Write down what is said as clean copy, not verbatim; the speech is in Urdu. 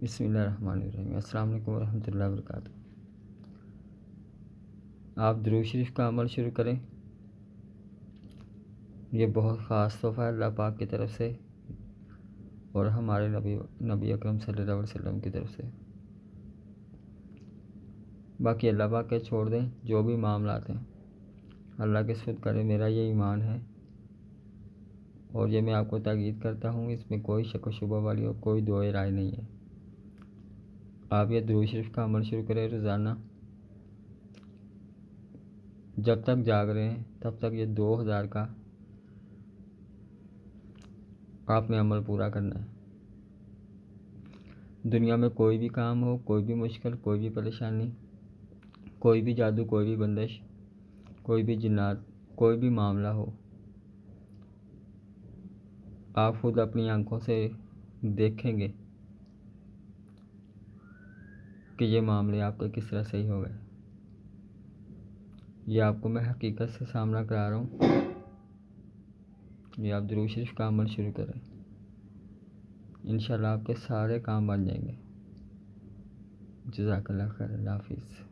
بسم اللہ الرحمن الرحیم۔ السلام علیکم ورحمۃ اللہ وبرکاتہ۔ آپ درود شریف کا عمل شروع کریں۔ یہ بہت خاص تحفہ ہے اللہ پاک کی طرف سے اور ہمارے نبی اکرم صلی اللہ علیہ وسلم کی طرف سے۔ باقی اللہ پاک کے چھوڑ دیں، جو بھی معاملات ہیں اللہ کے سپرد کریں۔ میرا یہ ایمان ہے اور یہ میں آپ کو تاکید کرتا ہوں، اس میں کوئی شک و شبہ والی اور کوئی دو رائے نہیں ہے۔ آپ یہ درود شریف کا عمل شروع کریں روزانہ۔ جب تک جاگ رہے ہیں تب تک یہ 2000 کا آپ نے عمل پورا کرنا ہے۔ دنیا میں کوئی بھی کام ہو، کوئی بھی مشکل، کوئی بھی پریشانی، کوئی بھی جادو، کوئی بھی بندش، کوئی بھی جنات، کوئی بھی معاملہ ہو، آپ خود اپنی آنکھوں سے دیکھیں گے کہ یہ معاملے آپ کے کس طرح صحیح ہو گئے۔ یہ آپ کو میں حقیقت سے سامنا کرا رہا ہوں۔ یہ آپ درود شریف کا عمل شروع کریں، انشاءاللہ آپ کے سارے کام بن جائیں گے۔ جزاک اللہ خیر۔ اللہ حافظ۔